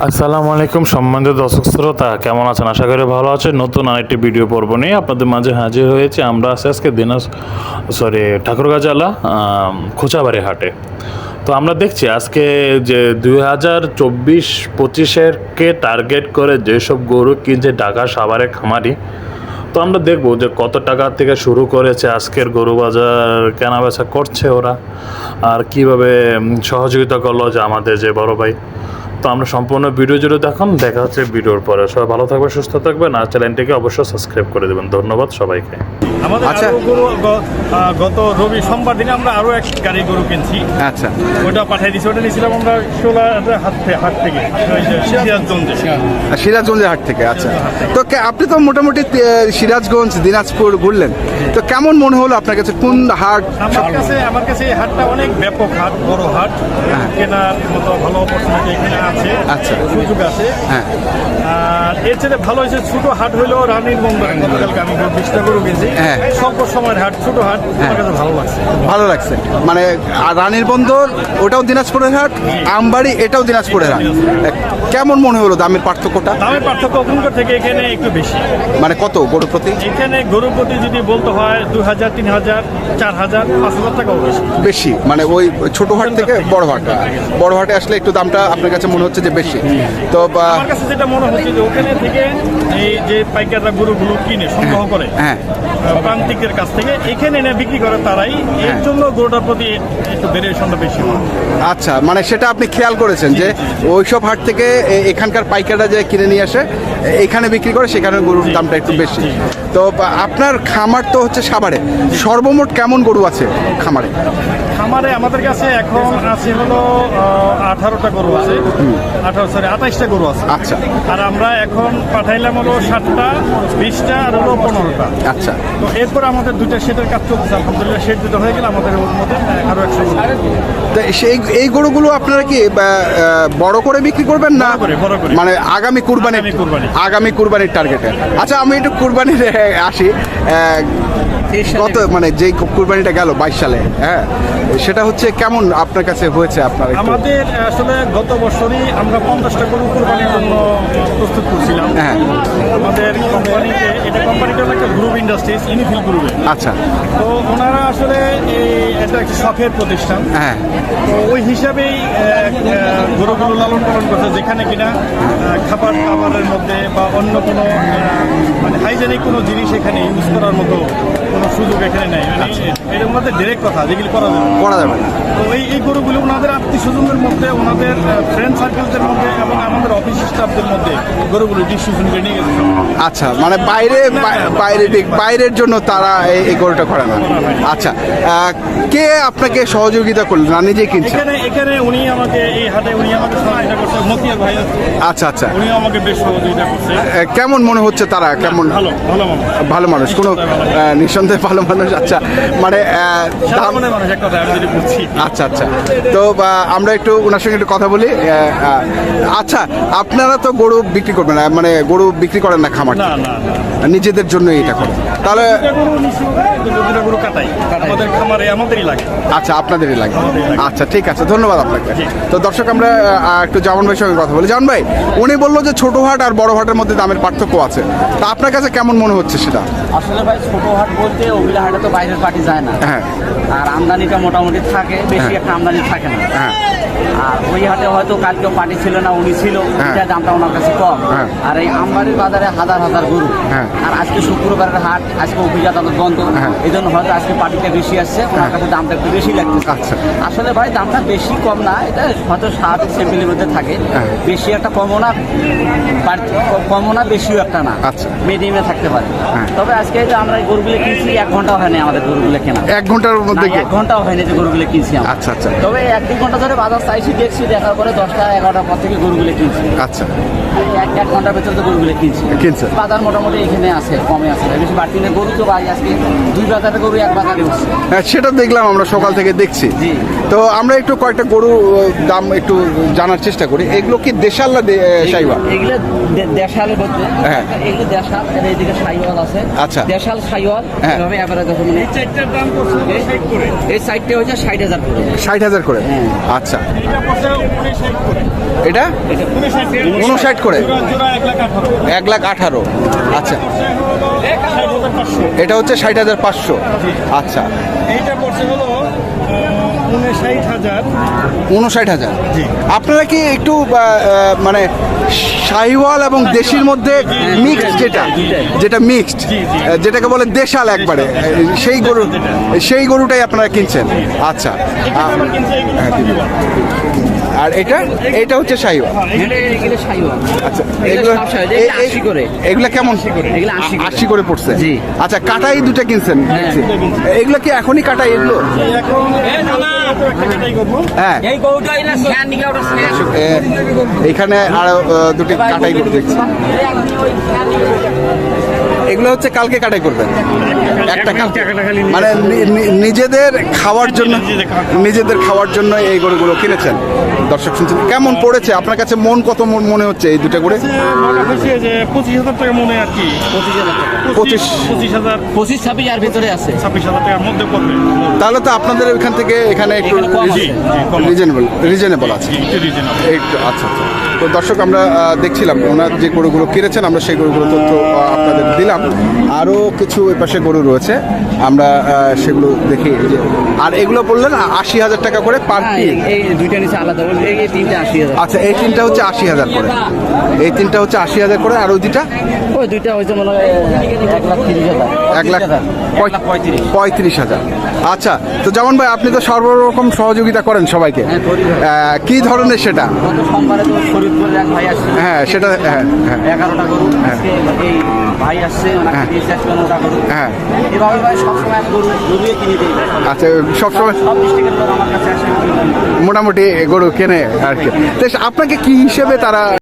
আসসালামু আলাইকুম সম্মানিত দর্শক শ্রোতা, কেমন আছেন? আশা করি ভালো আছেন। নতুন আরেকটি ভিডিও পর্ব নিয়ে আপনাদের মাঝে হাজির হয়েছে। আমরা আজকে ঠাকুরগাঁ জেলা খোঁচাবাড়ি হাটে। তো আমরা দেখছি আজকে যে 2024-25-কে টার্গেট করে যেসব গরু কিনছে ঢাকা সাভারের খামারি, তো আমরা দেখব যে কত টাকা থেকে শুরু করেছে আজকের গরু বাজার কেনাবেচা করছে ওরা, আর কিভাবে সহযোগিতা করলো যে আমাদের যে বড় ভাই। তো আমরা সম্পূর্ণ ভিডিও জুড়ে দেখা হচ্ছে ভিডিওর পরে। সবাই ভালো থাকবেন, সুস্থ থাকবেন, আর চ্যানেলটিকে অবশ্যই সাবস্ক্রাইব করে দেবেন। ধন্যবাদ সবাইকে। আমাদের গত রবি সোমবার দিনে আমরা আরো এক গাড়ি গরু কিনছি। আচ্ছা, ওটা পাঠিয়ে দিচ্ছি। ওটা নিয়েছিলাম আমরা হাট থেকে সিরাজগঞ্জের হাট থেকে। আচ্ছা, তো আপনি তো মোটামুটি সিরাজগঞ্জ, দিনাজপুর ঘুরলেন, তো কেমন মনে হলো আপনার কাছে? কোন হাট? আমার কাছে এই হাটটা অনেক ব্যাপক হাট, বড় হাট, কেনার মতো ভালো অপরচুনিটি এখানে আছে। আচ্ছা, সুযোগ আছে। হ্যাঁ, আর এর চেয়ে ভালো হয়েছে ছোট হাট হইলেও রানীর বন্দরে গতকালকে আমি 20টা গরু গেছি। স্বল্প সময়ের হাট, ছোট হাট, আমার কাছে ভালো লাগছে। মানে রানীর বন্দর ওটাও দিনাজপুরের হাট, আমবাড়ি এটাও দিনাজপুরের হাট। কেমন মনে হলো দামের পার্থক্যটা? দামের পার্থক্য ওখানকার থেকে এখানে একটু বেশি। মানে কত গরু প্রতি? এখানে গরু প্রতি যদি বলতে হয় 2000, 3000, 4000, 5000 টাকাও বেশি। মানে ওই ছোট হাট থেকে বড় হাটে আসলে একটু দামটা আপনার কাছে মনে হচ্ছে যে বেশি। তো আমার কাছে যেটা মনে হচ্ছে যে ওখানে থেকে এই যে পাইকাররা গরুগুলো কিনে সংগ্রহ করে প্রান্তিকের কাছ থেকে এখানে এনে বিক্রি করে তারাই, এর জন্য গরুটার প্রতি একটু ভেরিয়েশনটা বেশি হয়। আচ্ছা, মানে সেটা আপনি খেয়াল করেছেন যে ওইসব হাট থেকে এখানকার পাইকাররা যে কিনে নিয়ে আসে এখানে বিক্রি করে, সেখানে গরুর দামটা একটু বেশি। তো আপনার খামার তো হচ্ছে সাভারে, সর্বমোট কেমন গরু আছে খামারে? আমাদের কাছে এখন আছে হলো 18টা গরু আছে, 28টা গরু আছে। আচ্ছা, আর আমরা এখন পাঠাইলাম হলো 7টা, 20টা আর হলো 15টা। আচ্ছা, তো এরপর আমাদের দুইটা শেডের কাজ চলছে, আলহামদুলিল্লাহ শেড দুটো হয়ে গেলে আমাদের ওর মধ্যে আরো 100 গরু। তো এই গরুগুলো আপনারা কি বড় করে বিক্রি করবেন না? বড় করে, মানে আগামী কুরবানির টার্গেটে। আচ্ছা, আমি একটু কুরবানির আসি। গত মানে যে কুরবানিটা গেল 22 সালে, সেটা হচ্ছে কেমন আপনার কাছে হয়েছে? আপনার আমাদের আসলে গত বছরই আমরা 50টা গরু কুরবানির জন্য প্রস্তুত করছিলাম। আমাদের কোম্পানিটা একটা গ্রুপ ইন্ডাস্ট্রিজ, ইনিফিল গ্রুপে। আচ্ছা, তো ওনারা আসলে এটা একটা শখের প্রতিষ্ঠান। তো ওই হিসাবেই গরুগুলো লালন পালন করছে, যেখানে কিনা খাবারের মধ্যে বা অন্য কোনো মানে হাইজেনিক কোনো জিনিস এখানে ইউজ করার মতো কোনো সুযোগ এখানে নেই। মানে এর মধ্যে ডিরেক্ট কথা যেগুলি করা যাবে না। তো এই গরুগুলো ওনাদের আত্মীয় স্বজনদের মধ্যে, ওনাদের ফ্রেন্ড সার্কেলদের মধ্যে এবং আমাদের অফিস স্টাফদের মধ্যে গরুগুলো ডিস্ট্রিবিউশন করে নিয়ে গেছে। আচ্ছা, মানে বাইরের জন্য তারা এই গরুটা করে না। আচ্ছা, কে আপনাকে সহযোগিতা করলেন না নিজে কিনছেন? এখানে উনি আমাকে এই হাটে সহযোগিতা করছে, মতিয়া ভাই। আচ্ছা, আচ্ছা, উনি আমাকে বেশ সহযোগিতা করছে। কেমন মনে হচ্ছে তারা? কেমন? ভালো মানুষ, কোনো নিঃসন্দেহে ভালো মানুষ। আচ্ছা, মানে আচ্ছা, আচ্ছা, তো আমরা একটু ওনার সঙ্গে একটু কথা বলি। আচ্ছা, আপনারা তো গরু বিক্রি করবেন না, মানে গরু বিক্রি করেন না খামার, নিজেদের জন্য এটা করেন? তাহলে আচ্ছা, আপনাদেরই লাগে। আচ্ছা, ঠিক আছে, ধন্যবাদ আপনাকে। তো দর্শক, আমরা একটু জামান ভাইয়ের সঙ্গে কথা বলি। জামান ভাই, উনি বললো যে ছোট হাট আর বড় হাটের মধ্যে দামের পার্থক্য আছে, তা আপনার কাছে কেমন মনে হচ্ছে সেটা? আসলে ভাই, ছোট হাট বলতে ওগুলা হাটে তো বাইরের পার্টি যায় না, আর আমদানিটা মোটামুটি থাকে, বেশি একটা আমদানি থাকে না। আর ওই হাটে হয়তো কালকেও পার্টি ছিল না, উনি ছিল, দামটা ওনার কাছে কম। আর এই আমবাড়ির বাজারে হাজার হাজার গরু, আর আজকে শুক্রবারের হাট, আজকে অভিজাত বন্ধ, এই জন্য হয়তো আজকে পার্টিটা বেশি আসছে, ওনার কাছে দামটা একটু বেশি লাগছে। আসলে ভাই, দামটা বেশি কম না, এটা হয়তো 7 স্যাম্পেলের মধ্যে থাকে, বেশি একটা কমও না বেশিও একটা না, মিডিয়ামে থাকতে পারে। তবে আজকে যে আমরা এই গরুগুলো কিনছি 1 ঘন্টাও হয়নি আমাদের গরুগুলো কেনা। 1 ঘন্টার মধ্যে? 1 ঘন্টাও হয়নি যে গরুগুলো কিনছি। আচ্ছা, আচ্ছা, তবে 1-2 ঘন্টা ধরে বাজার চাইছি, দেখছি, দেখার পরে 10টা 11টার পর থেকে গরুগুলো কিনছি। আচ্ছা, 1 ঘন্টার ভেতরে তো গরুগুলো কিনছি। বাজার মোটামুটি এখানে আছে, কমে আছে, বেশি বাড়তি নেই। গরু তো ভাই আজকে 2 বাজারে গরু 1 বাজারে উঠছে। সেটা দেখলাম, আমরা সকাল থেকে দেখছি। তো আমরা একটু কয়েকটা গরু দাম একটু জানার চেষ্টা করি। এই এগুলো কি দেশাল না শাহিওয়াল? এগুলো দেশাল বলতে, হ্যাঁ। এগুলো দেশাল, এইদিকে শাহিওয়াল আছে। আচ্ছা। দেশাল শাহিওয়াল হ্যাঁ। এভাবে এভারেজ আছে মানে। চারটার দাম পড়ছে 60 করে। এই সাইডটা হচ্ছে 60,000 করে। 60,000 করে? হ্যাঁ। আচ্ছা, এটা পড়ছে 59 করে। এটা 59 করে, জোড়া 1,18,000। 1,18,000। আচ্ছা, পড়ছে হলো 60,500। এটা হচ্ছে 60,500। আচ্ছা, এইটা পড়ছে হলো 59,000। 59,000। জি। আপনারা কি একটু মানে শাহিওয়াল এবং দেশির মধ্যে মিক্সড, যেটা মিক্সড, জি। যেটাকে বলে দেশাল একবারে, সেই গরুটাই আপনারা কিনছেন? আচ্ছা। এটা আমরা কিনছি, এইগুলো হ্যাঁ, দিদি। আর এটা হচ্ছে শাহিওয়াল। এগুলো শাহিওয়াল। আচ্ছা, এগুলো এগুলো সব শাহিওয়াল। এগুলো 80 করে। এগুলা কেমন? এগুলো 80 করে। 80 করে পড়ছে? জি। আচ্ছা, কাটাই দুটো কিনছেন? হ্যাঁ। এগুলো কি এখনই কাটাই এগুলো? এখন একটা কাটাই করবো। হ্যাঁ, এই গরুটা এনে স্ক্যান নিকে ওটা স্ক্যান। এখানে আরো দুটি কাটাই করে দেখছি। এগুলো হচ্ছে কালকে কাটাই করবেন? একটা মানে নিজেদের খাওয়ার জন্য, নিজেদের খাওয়ার জন্য এই গরুগুলো কিনেছেন। দর্শক শুনছেন, কেমন পড়েছে আপনার কাছে? মন কত মনে হচ্ছে এই দুটো করে? মনে হচ্ছে যে 25,000 টাকা মনে আর কি। 25,000 টাকা। 25,000 25-26 আর ভিতরে আছে। 26,000 টাকার মধ্যে পড়বে। তাহলে তো আপনাদের ওইখান থেকে এখানে একটু এখানে কম আছে। কম আছে। রিজনেবল আছে। একটু reasonable। একটু আচ্ছা আচ্ছা। তো দর্শক, আমরা দেখছিলাম ওনার যে গরুগুলো কিনেছেন, আমরা সেই গরুগুলো তথ্য আপনাদের দিলাম। আরও কিছু ওই পাশে গরু রয়েছে, আমরা সেগুলো দেখি। আর এগুলো বললেন 80,000 টাকা করে পার হ্যাঁ, পিস? এই দুইটা নিচে আলাদা বলবে, এই তিনটা 80,000। আচ্ছা, এই তিনটা হচ্ছে 80,000 করে, এই তিনটা হচ্ছে 80,000 করে। আর ওই দুইটা ওই দুইটা হয়েছে মনে হয় 1,30,000। 1,35,000। আচ্ছা, তো যেমন ভাই, আপনি তো সর্বরকম সহযোগিতা করেন সবাইকে, হ্যাঁ, করি। কি ধরনের সেটা? গত সোমবারে তো শরীরপুরের এক ভাই আসছে, হ্যাঁ, সেটা হ্যাঁ হ্যাঁ 11টা গরু। আজকে এই ভাই আসছে, ওনাকে হ্যাঁ। দিয়েছে 15টা গরু। হ্যাঁ। এভাবে ভাই সবসময় আমি গরুই কিনে দিই। আচ্ছা, সবসময় সব ডিস্ট্রিক্টের লোক আমার কাছে আসে। মোটামুটি গরু কেনে আর কি। তো আপনাকে কি হিসেবে তারা